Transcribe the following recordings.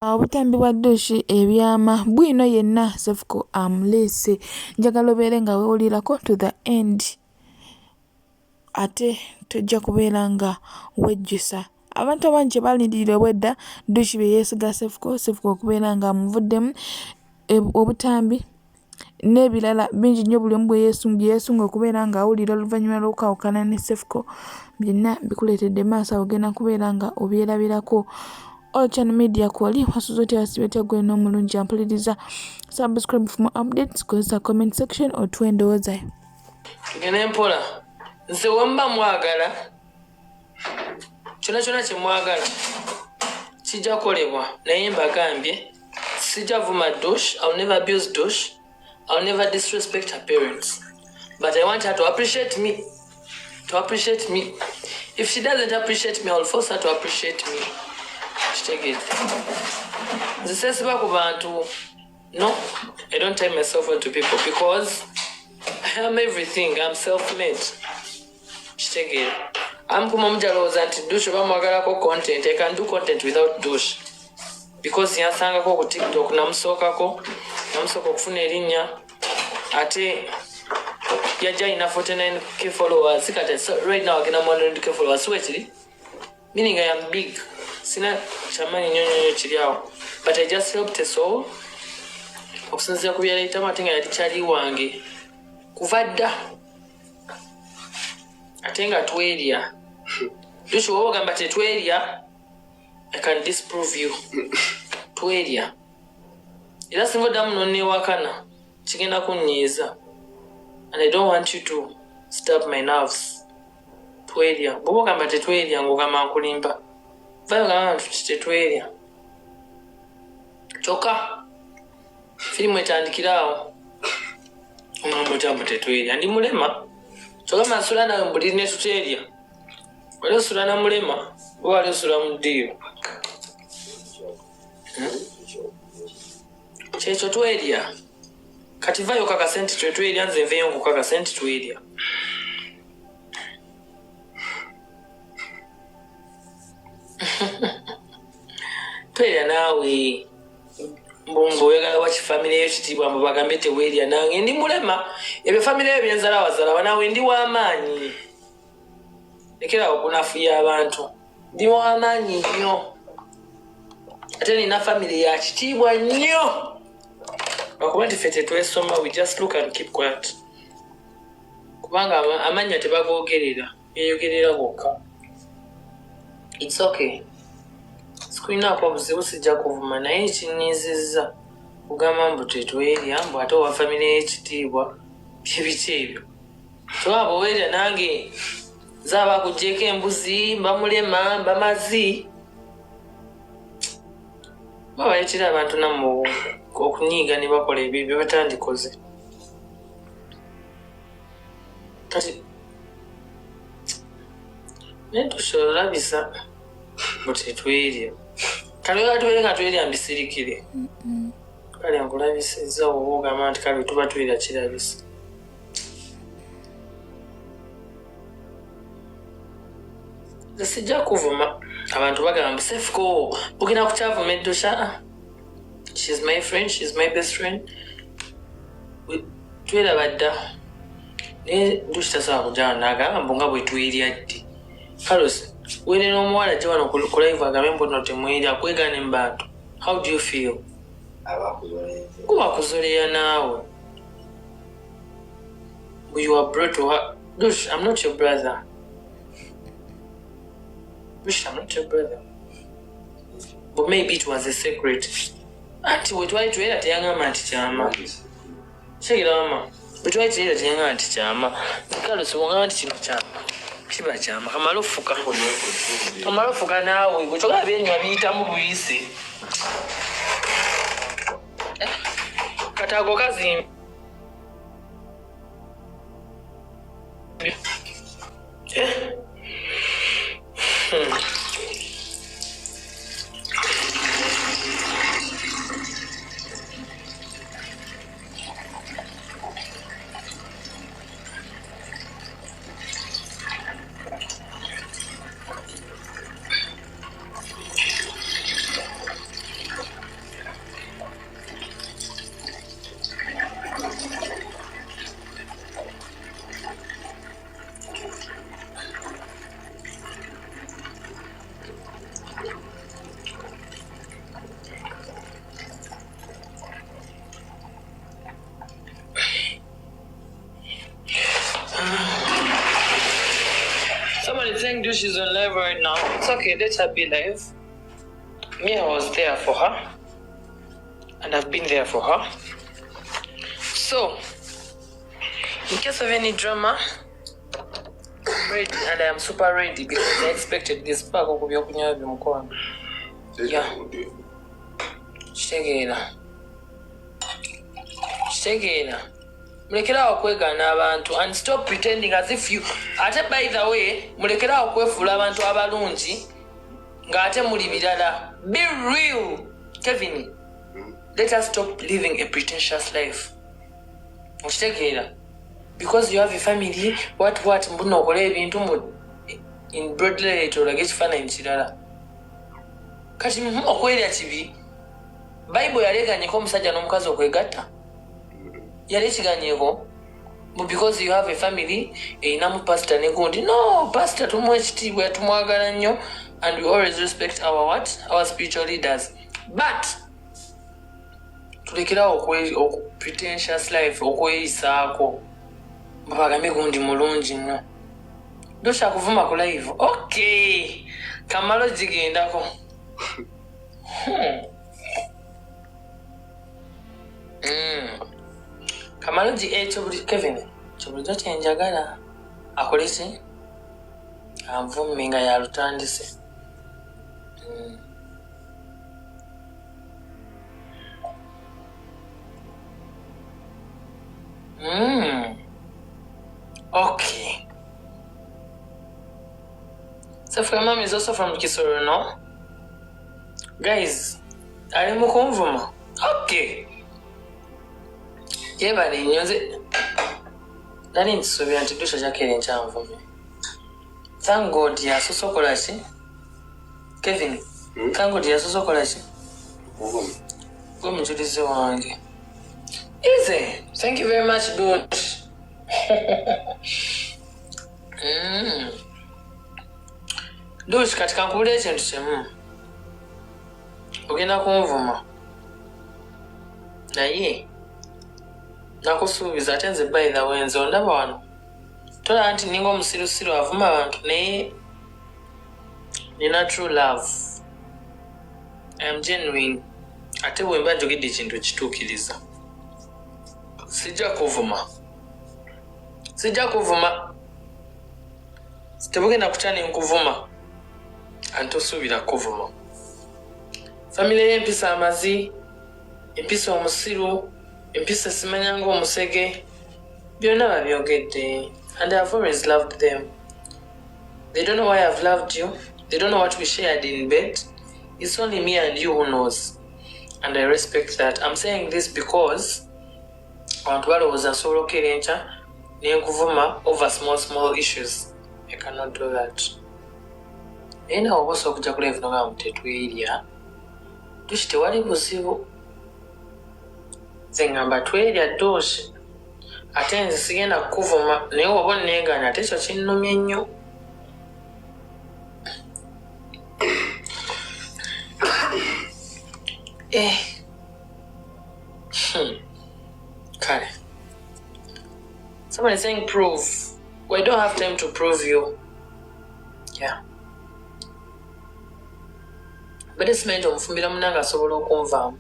Obutambi bwa Dush ebyama bwino yenna Cephcoh amuleese njagala obeere nga weewulirako to the end ate tojja kubeera nga wejjusa. Abantu abangi balindiriire obwedda Dush bye yeesiga Cephcoh okubeera nga amuvuddemu obutambi n'ebirala bingi nnyo buli omu bye yeesunga okubeera nga awulira oluvannyuma lw'okwawukana ne Cephcoh byonna bikuleetedde maaso awo ogenda kubeera nga obyerabirako. All channel media kwali wasuze otya wasibye gwe n'omulungi ampuliriza. Subscribe for more updates, kozesa comment section otuwe endowooza yo. Tugende mpola. Nze wemba mwagala kyonna kyonna kye mwagala kijja kukolebwa naye mbagambye sijja vuma Dush. I'll never abuse Dush. I'll never disrespect her parents. But I want her to appreciate me. To appreciate me. If she doesn't appreciate me, I'll force her to appreciate me. Take it. No, I don't tie myself onto people because I am everything. I'm self-made. Take it. I'm kumamjaloza anti Dush bamwagalako content. I can do content without Dush. Because yansangako ku TikTok namusokako kufuna erinnya ate yajja ina 49k followers. So right now I can have 100k followers. So actually, meaning I am big. Sina chamani nyonyo chiriao, but I just helped a soul. Okusinzira ku byaleeta amatenga yali kyali wange kuvadda ate nga twerya Dush wowe ogamba tetwerya, I can disprove you. Twerya era singa oddamu nonnewakana kigenda kunnyiiza, and I don't want you to stab my nerves. Twerya wowe ogamba tetwerya ng'ogamba nkulimba vayo gamba tetwerya kyokka firimu etandikiraawo omwamba otambu tetwerya ndi mulema kyokka nsula nawe mbuliri ne tuterya wali osula na mulema oba wali osula mu ddiiro kyekyo twerya kati vayo kakasenti tetwerya nze nveeyo nkukakasenti twerya. Twerya naawe mbumbu oyagala wa kifamire eyo kitiibwa mbu bagambe tewerya nange ndi mulema ebyo famire eyo byenzala wazala naawe ndi w'amaanyi lekerawo okunafuya abantu ndi w'amaanyi nnyo ate nina famire ya kitiibwa nnyo lwakuba nti ffe tetwesoma, we just look and keep quiet kubanga amannya tebagoogerera yeyogerera gokka. It's okay. Sikulinako buzibu sijja kuvuma naye ekinyiizizza kugamba mbu tetwerya mbu ate owa famire y'ekitiibwa byebiki ebyo. Kyokka bwewerya nange zaaba kuggyeko embuzi mbamulema mbamazi babaletera abantu namu okunyiiga ne bakola ebyo bye batandikoze. Kati naye tusolabisa mutetwerya kale batwere nga twerya mbisirikire kale nkulabisizza woba ogamba nti kale tuba twerya kirabisa. Nze sijja kuvuma abantu bagamba Cephcoh bugenda kukyavuma Dush. She's my friend, she's my best friend. Tweraba dda naye Dush tasobola kujjawo n'agamba mbu nga bwe twerya ddi. Carlos, when you know what I do on a live, I remember not a way. I quit in bad. How do you feel? Go up now. You are brought to her. Dush, I'm not your brother. Dush, I'm not your brother. But maybe it was a secret. Auntie, we tried to eat a young man, Chama. Say it, Mama. We tried to eat a young man, Chama. Carlos, we want to Chama. Kiba kyama kamalofuka naawe bwe toga byenywa biyitamu buyisi katago kazimba Dush is on live right now. It's okay, let her be live. Me, I was there for her. And I've been there for her. So, in case of any drama, I'm ready, and I am super ready because I expected this bag of Yokunya. Yeah. Shegena. Mulekera okwegana abantu and stop pretending as if you ate by the way mulekera okwefula abantu abalungi nga ate muli bilala. Be real, Kevin. Let us stop living a pretentious life. Mushtegera. Because you have a family, what mbuno okole ebintu mu in broad light or ekifaananyi kirala. Kati okwera kibi. Bible yaleganyeko omusajja n'omukazi okwegatta. Yaleganyeko because you have a family, einamu pastor ne gundi. No, pastor tumwe ekitiibwa tumwagala nnyo and we always respect our spiritual leaders. But tulekerawo pretentious life okweyisaako babagambe gundi mulungi nnyo. Dush akuvuma ku live. Okay, kamalo gigendako. Kamalo ekyo Kevin kyobulijjo kyenjagala akolese anvumme nga yalutandise. Okay. Cephcoh mom is also from Kisoro, no? Guys, are you mukumvuma? Okay. Yebale nyoze. Nani nsuubira nti Dush ajakera enkyanvume. Thank God yasosokola ki? Kevin, thank God yasosokola ki? Gwe mujulize wange. Easy. Thank you very much, Dush. Dush, katika nkubulira ekintu kimu. Ogenda kunvuma. Naye nakusuubiza ate nze by the way nze ondaba wano. Tolaba nti ninga omusirusiru avuma abantu naye nina true love. I am genuine. Ate bwe mba njogedde ekintu kituukiriza. Sijja kuvuma. Tebugenda kutya nkuvuma. Antosuubira kuvuma. Family y'empisa amazi, empisa omusiru, empisa simanya ng'omusege, byonna babyogedde. And I've always loved them. They don't know why I've loved you. They don't know what we shared in bed. It's only me and you who knows. And I respect that. I'm saying this because abantu balowooza nsobola okukera enkya nenkuvuma over small issues. I cannot do that. Naye nawe oba osobola okujja kulaivu nogamba tetwerya. Dush tewali buzibu. Nze ngamba twerya Dush. Ate nze sigenda kukuvuma naye oba onneegaana ate ekyo kinnumye nnyo. Kale. Somebody saying prove. We don't have time to prove you. Yeah. But it's meant omufumbira munanga asobola okunvaamu.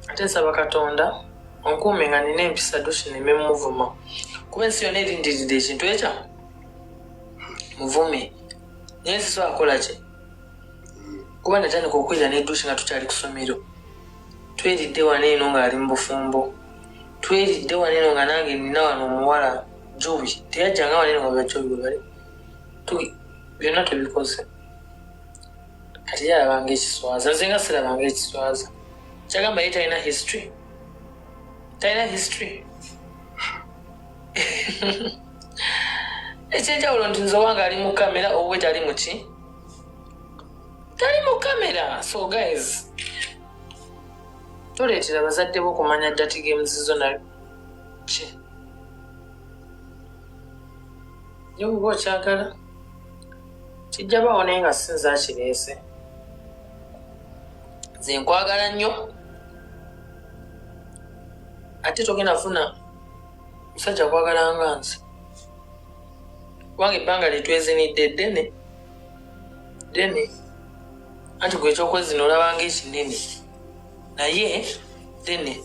Ate nsaba Katonda onkuume nga nina empisa Dush neme muvuma. Kuba ensi yonna erindiridde ekintu ekyo muvume. Naye sisobola kukola ki? Kuba natandika okwera ne Dush nga tukyali ku ssomero. Tweridde wano eno ng'ali mu bufumbo. Tweridde wano eno nga nange nina wano omuwala Jobi. Teyajjanga wano eno nga bajobi bwe bali. Byonna tubikoze. Kati yalabanga ekiswaza. Nze nga sirabanga ekiswaza. Kyagamba ye talina history. Ekyenjawulo nti nze owange ali mu kamera owe tali mu ki? Tali mu kamera. So guys, toleetera bazadde bo okumanya dirty games zo na ki. Ye oba okyagala kijja bawo naye nga sinza akireese. Nze nkwagala nnyo. Ate togenda funa musajja kwagala nga nze. Kubanga ebbanga lyetwezinidde ddene anti gwe ekyokwezina olabanga ekinene naye ddene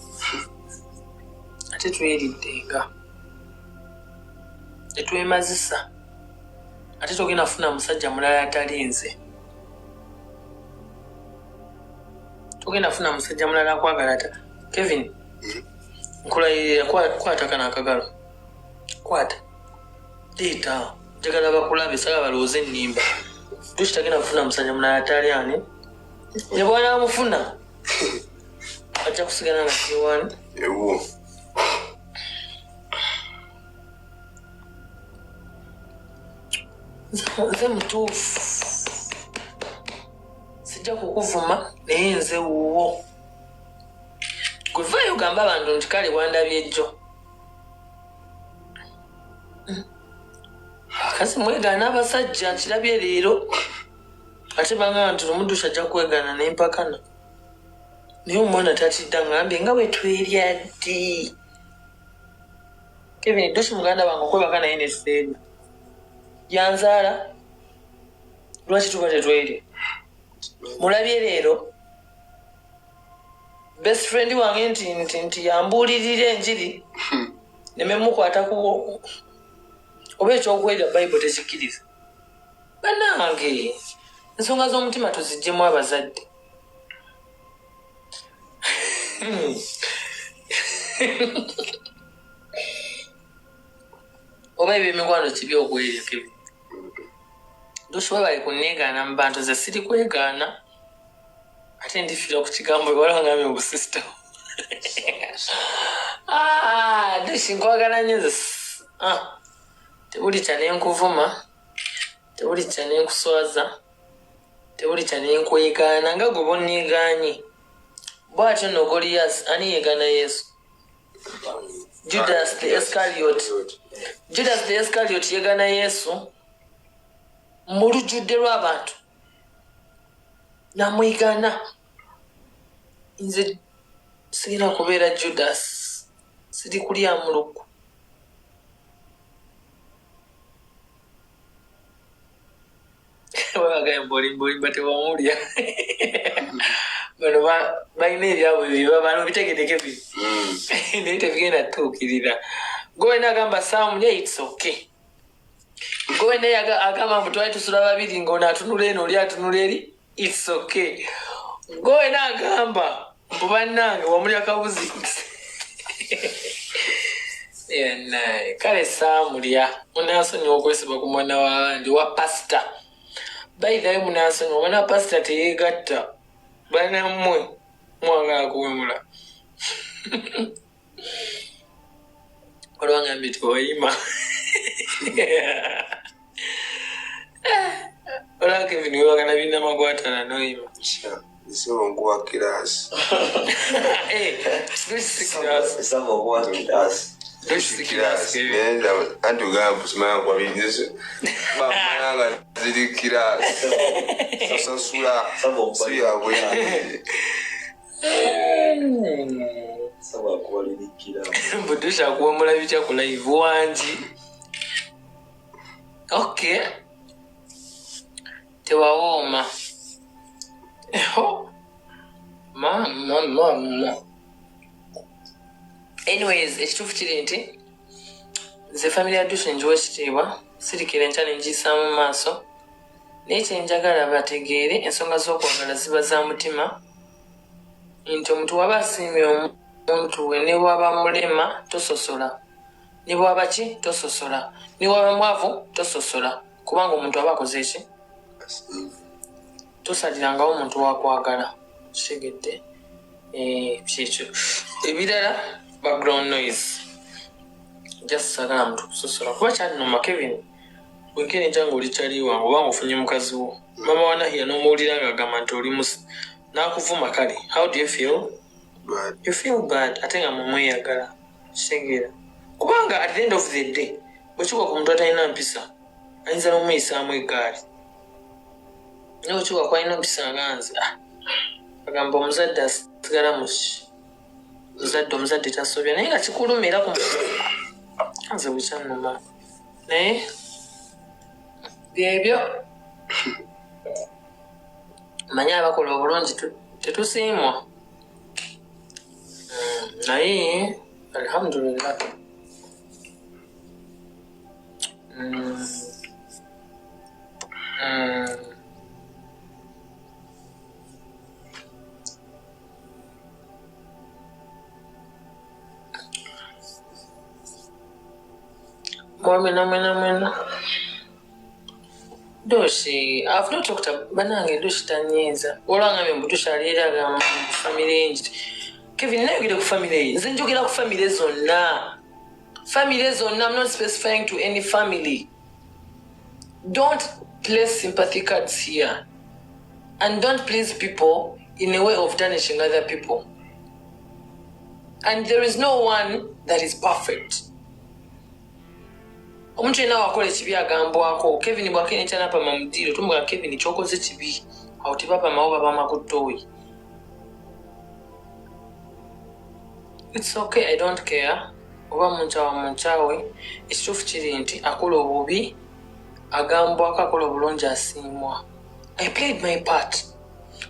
ate tweriddenga netwemazisa ate togenda funa musajja mulala atali nze togenda funa musajja mulala akwagala Kevin nkulayirira kwata kana akagalo kwata liita njagala bakulabe sala balooze ennimba Dush tagenda kufuna musajja mulala atali ani ne bwana amufuna ajja kusigala nga kiwani ewo nze mutuufu sijja kukuvuma naye nze wuwo gwevaayo ogamba abantu nti kale wandabye ejjo kasi mwegaana abasajja nkirabye leero ate bangamba nti Dush ajja kwegaana nempakana naye omwana tatidda ngambye nga bwetwerya ddi Kevin Dush muganda wange okwebaka naye netuteerya yanzaala lwaki tuba tetwerya mulabye leero best friend wange nti yambuulirira enjiri nememukwata kuwo oba ekyokwerya bayibuli tekikkiriza bannange ensonga z'omutima tuziggyemu abazadde oba ebyo emikwano kibi okwerya Kevin Dush bali kunneegaana mu bantu ze siri kwegaana ate ndifiira ku kigambo ewalangamye obusisita Dush nkwagala nnyo nze tebuli kya nenkuvuma tebuli kya nenkuswaza tebuli kya nenkwegaana nga gwe bonneegaanye bw'atyo nno Goliyasi ani yeegaana Yesu Judas the Iscariot yeegaana Yesu mu lujjudde lw'abantu namwegaana nze sigenda kubeera Judas siri kulya muluggu wagaye mbolimbolimba tewamulya bano balina ebyabwe biba bano bitegedeke biri naye tebigenda tuukirira gowena agamba samulya it's okay gowena agamba mbu twali tusula babiri ngaono atunula eno oli atunula eri it's okay gowena agamba mbu bannange wamulya kabuzi naye kale samulya munansonyiwa okwesiba ku mwana wabandi wa pasita bayithawe munansonyiwa omwana wa pasita teyeegatta banammwe mwagala kuwemula olwangambye tiwayima olwa Kevin wewagana birina magwatana noyima Isebo nkuwa kirasi. Dush kirasi. Nenda antu gambu simaya kwa bizinesi. Mama zili kirasi. Sasa sula siya wewe. Sawa kwa lidikira. Dush akuwa mulabi chakula hivyo wanji. Okay. Tewaoma. Mama. Anyways, ekituufu kiri nti nze family ya Dush njiwa ekitiibwa sirikira enkya nengiyisamu mu maaso naye kyenjagala bategeere ensonga z'okwagala ziba za mutima nti omuntu waba asiimye omuntu we ne bwaba mulema tososola ne bwaba ki tososola ne bwaba mwavu tososola kubanga omuntu aba akoze eki tosalirangawo omuntu wakwagala kitegedde kyekyo ebirala background noise just sagala muntu kusosola kuba kyannuma Kevin bwenkene njange oli kyali wange obanga ofunye mukazi wo mama wa Nahiya n'omuwulira ng'agamba nti oli musi n'akuvuma kale how do you feel? You feel bad ate nga mumweyagala kitegeera kubanga at the end of the day bwekigwa ku muntu atalina mpisa ayinza n'omuyisaamu egaali naye bwekigwa ku alina mpisa nga nze agamba omuzadde asigala muki omuzadde tasobya naye nga kikulumira ku nze bwekyannuma naye byebyo manya abakola obulungi tetusiimwa naye alhamdulillah Mwena. Dush, I've not talked about banange Dush tanyeza. Olanga mbe Dush alira mu family nji. Kevin nayo gide ku family. Nze njogera ku family zonna. Family zonna, I'm not specifying to any family. Don't place sympathy cards here. And don't please people in a way of tarnishing other people. And there is no one that is perfect. Omuntu yena wakola ekibi agambwako Kevin bwakene chanapa mamudiro tumuga Kevin chokoze kibi auti papa maoba bamakutoyi. It's okay, I don't care. Oba munchawe ekituufu kiri nti akola obubi agambwako akola obulungi asiimwa. I played my part.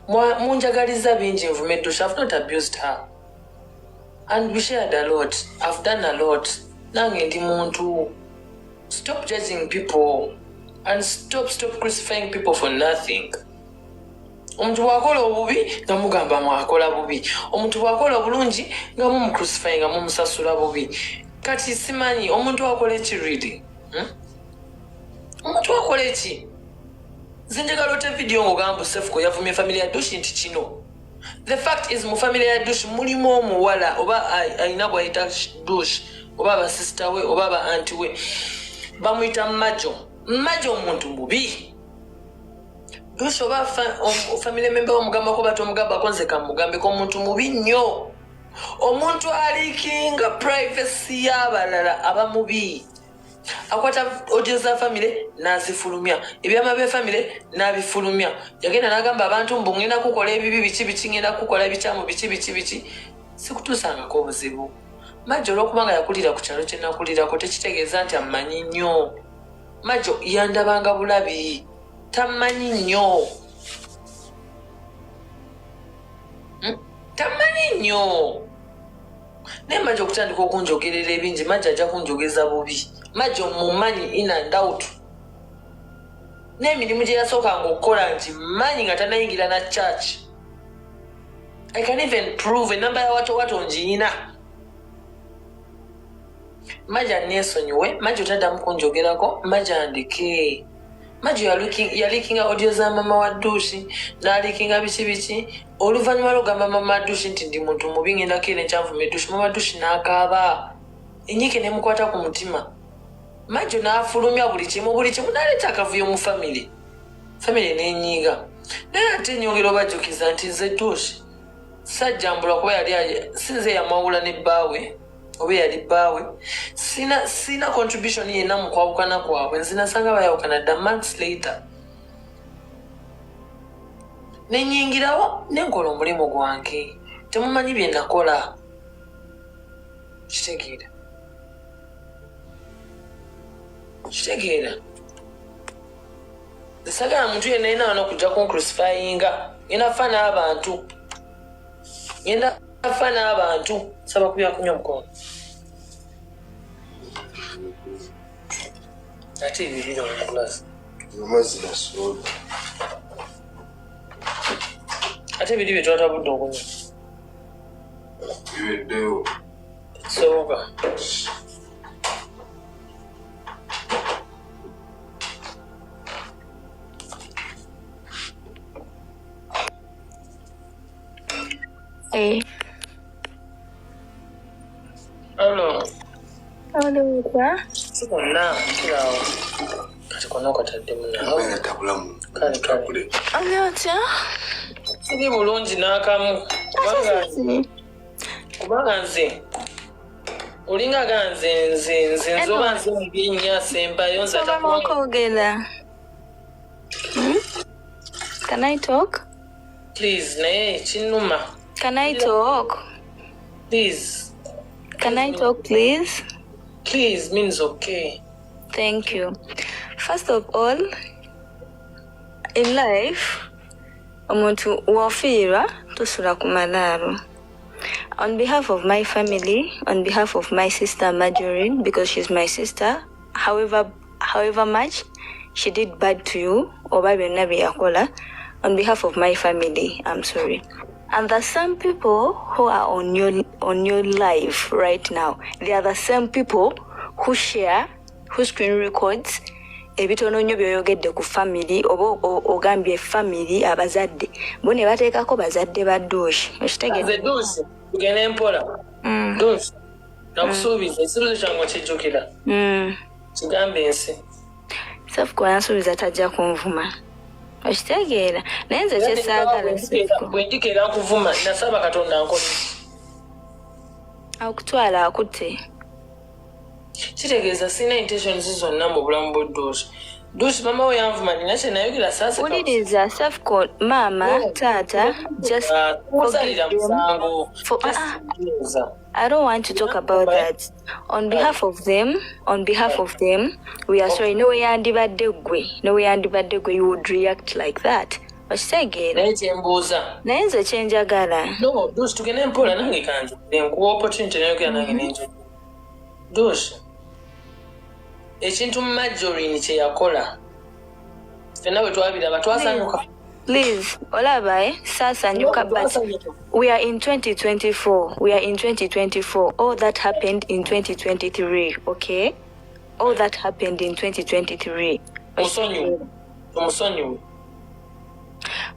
Munjagaliza bingi nvume Dush. I've not abused her. And we shared a lot. I've done a lot. Nange ndi muntu. Stop judging people and stop crucifying people for nothing. Omuntu wakola obubi nga mugamba mwakola bubi. Omuntu wakola obulungi nga mumucrucifying nga mumusasula bubi. Kati simanyi omuntu wakola eki really? Omuntu wakola eki? Zinjagala ote video ng'ogamba Cephcoh yavumye family ya Dush nti kino. The fact is mu family ya Dush mulimu omuwala oba ayina bw'ayita Dush oba ba sister we oba ba auntie we. Bamuyita Majo omuntu mubi. Dush oba family member omugambako bati omugambako nze kamugambeko omuntu mubi nnyo. Omuntu alikinga privacy y'abalala aba mubi. Akwata audio za family nazifulumya. Ebyama bya family nabifulumya. Yagenda nagamba abantu mbu ngenda kukola ebibi biki ngenda kukola ebikyamu biki. Sikutusangako obuzibu. Majo olwokubanga yakulira ku kyalo kye nakulirako tekitegeeza nti amanyi nnyo. Majo yandabanga bulabi. Tamanyi nnyo. Tamanyi nnyo. Naye Majo okutandika okunjogerera ebingi Majo ajja kunjogeza bubi. Majo mumanyi in and out. N'emirimu gye yasookanga okukola nti manyi nga tanayingira na church. I can even prove enamba ya watowato njiina. Majo aneesonyiwe, Majo taddamu kunjogerako, Majo andeke. Majo yalikinga audio za mama wa Dush, n'alikinga biki. Oluvannyuma lw'ogamba mama wa Dush nti ndi muntu mubi ngenda kene kyanvume Dush, mama wa Dush n'akaaba. Ennyike n'emukwata ku mutima. Majo n'afulumya buli kimu n'aleeta akavuyo mu family. Family n'enyiiga. Naye ate nnyongera obajjukiza nti nze Dush sajjambula kuba yali sinze yamawula ne bbaawe oba yali bbaawe. Sina contribution yenna mu kwawukana kwabwe. Nze nasanga bayawukana dda months later. Ne nnyingirawo ne nkola omulimu gwange. Temumanyi bye nakola. Kitegeera. Sagala muntu yenna yina wano kujja kuncrucifyinga. Ngenda fa n'abantu. Saba kubya kunywa omukono. Ate ebibiro mu class. Amazzi na soda. Ate ebiri bye twatabudde okunywa. Biweddewo. Soboka. Hey. Hello. Hello, what? Sikonna, kirawo. Kati konna okataddemu naawe. Abeera tabulamu. Kale. Oli otya? Siri bulungi n'akamu. Kubanga nze olinga nze oba nze mu byennyasa embayo nze atakwogera. Can I talk? Please, naye kinnuma. Can I talk? Please. Can I talk, please? Please means okay. Thank you. First of all, in life, omuntu wafira tusula kumalaro. On behalf of my family, on behalf of my sister Marjorie, because she's my sister, however much she did bad to you, or on behalf of my family, I'm sorry. And the same people who are on your life right now, they are the same people who share, who screen records ebitono nnyo byoyogedde ku family oba ogambye family abazadde bo ne bateekako bazadde ba Dush. Okitegedde Dush tugende mpola. Dush nakusuubiza ekisuubizo kyange okijjukira. Kigambe ensi Cephcoh yansuubiza tajja kunvuma. Okitegeera naye nze kyesaagala bwe ndikeera nkuvuma nasaba Katonda nkole akutwala akutte. Kitegeeza sina intentions zonna mu bulamu bwa Dush mama we yanvuma nina kye nayogera sasa. Uliriza Cephcoh mama tata just kusalira musango. I don't want to talk about that. On behalf of them, we are sorry. No way yandibadde gwe you would react like that. Okitegeera naye nze kyenjagala. No, Dush tugende mpola nange kanje nkuwa opportunity nayogera nange nenjo. Dush ekintu Marjorie kye yakola fenna bwe twabiraba twasanyuka. Please, olaba sasanyuka, but we are in 2024. All that happened in 2023, okay? All that happened in 2023.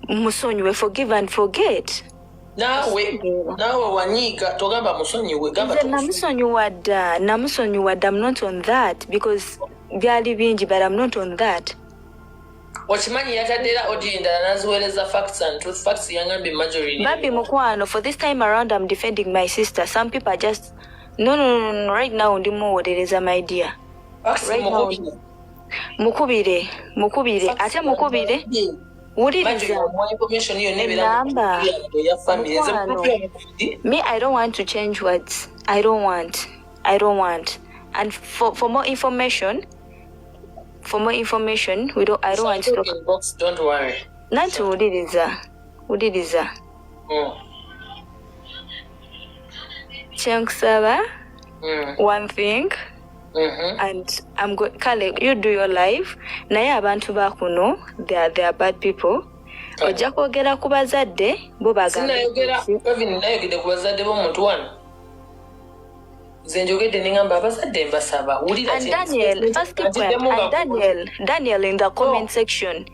Musonyiwe, forgive and forget. Nawe wanyiga togamba musonyiwe gamba namusonyiwa. I'm not on that because byali bingi, but I'm not on that. Ochimanyi yataddera audio endala naziweereza facts and truth. Facts yangambye Marjorie. Babi mukwano, for this time around I'm defending my sister. Some people are just no. Right now ndi muwolereza my dear. Right now mukubire ate mukubire uliriza namba. Me, I don't want to change words. I don't want. And for more information, I don't want to talk. Box, don't worry. Nanti uliriza. Kyenkusaba one thing. And I'm going Kale, you do your life. Naye abantu bakuno, they are bad people. Ojja kwogera ku bazadde bo bagamba. Sinayogera Kevin nayogedde ku bazadde b'omuntu wano. Zenjogedde ningamba abazadde mbasaba. And Daniel in the comment section.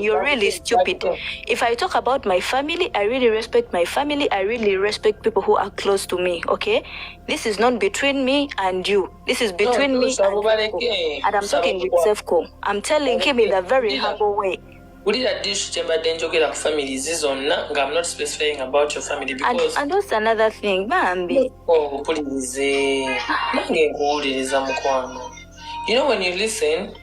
You're really stupid. If I talk about my family, I really respect my family. I really respect people who are close to me, okay? This is not between me and you. This is between me and Cephcoh. And I'm talking with Cephcoh. I'm telling him in a very humble way. Dish chembadde njogera ku families zonna nga I'm not specifying about your family because and that's another thing Bambi. Oh please nange nkuwuliriza mukwano. You know when you listen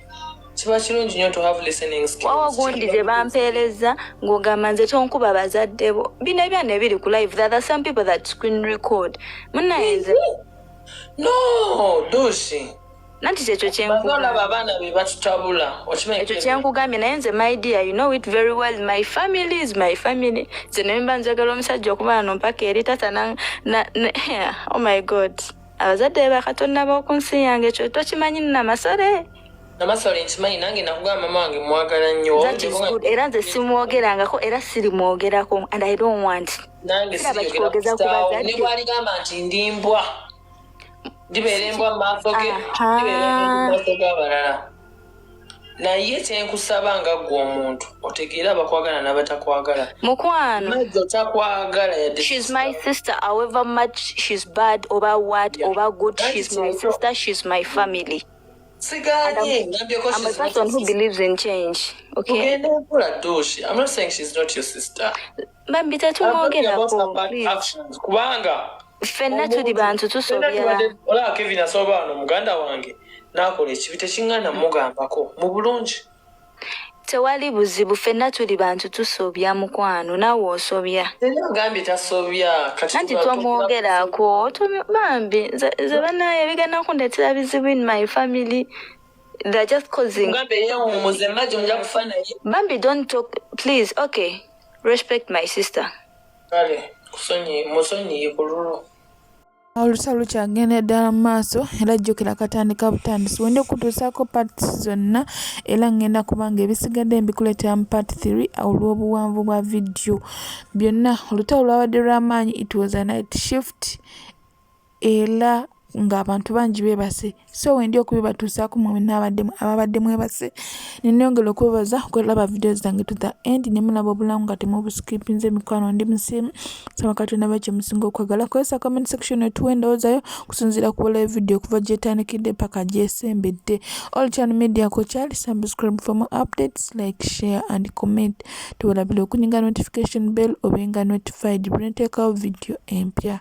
kiba kirungi nnyo to have listening skills. Wawagundi ze bampeereza ng'ogamba nze tonkuba bazadde bo bino ebyana ebiri ku live. There are some people that screen record munayenze. No Dushi nanti kyekyo kyenkugambye naye nze my dear, you know it very well. My family is my family. Nze nemba njagala omusajja okuba wano mpaka eri tata oh my god, abazadde bakatonna b'oku nsi yange ekyo tokimanyi namasole nkimanyi nange nakugamba mama wange mwagala nnyo. That is good. Era nze simwogerangako era sirimwogerako and I don't want. Nange sirigeza ku bazadde ne bwaligamba nti ndimbwa ndiberembwa maaso ge maaso g'abalala. Naye kyenkusaba nga ggwe omuntu otegeera abakwagala n'abatakwagala. Mukwano, mazzo takwagala yadde. She's my sister, however much she's bad over what over good. She's my sister, she's my family. I'm a person who believes in change. Okay? I'm not saying she's not your sister. I'm talking about her actions. Kubanga fenna tuli bantu tusobya. Ola Kevin asoba no muganda wange nakola ekibi tekingana mugambako mu bulungi. Tewali buzibu, fenna tuli bantu tusobya mukwano naawe osobya. Ngambye tasobya kati nanti twamwogerako Bambi ze banaye bigana kundeetera bizibu in my family. they're just causing. Bambi, don't talk, please. Okay, respect my sister. Olusa lukyagenda ddala mu maaso era jjukira katandika butandisi wenda okutuusaako parts zonna era ngenda kubanga ebisigadde mbikuleetera mu part 3 olw'obuwanvu bwa vidiyo byonna olutalo lwabadde lw'amaanyi. It was a night shift era ng'abantu bangi beebase, so wendi okubibatuusaako mwe ababadde mwebase. Nneeyongera okwebaza okulaba vidiyo zange to the end ne mulaba obulamu nga temubuskipinze emikwano ndi musimu. Saba Katonda bakye musinga okwagala. Kozesa comment section etuwendoozayo kusinziira ku bulayo vidiyo okuva gyetandikidde paka gyesembedde. All channel media ko kyali subscribe for more updates, like, share and comment. Tubalabire okunyiga notification bell obenga notified bwe nteekawo vidiyo empya.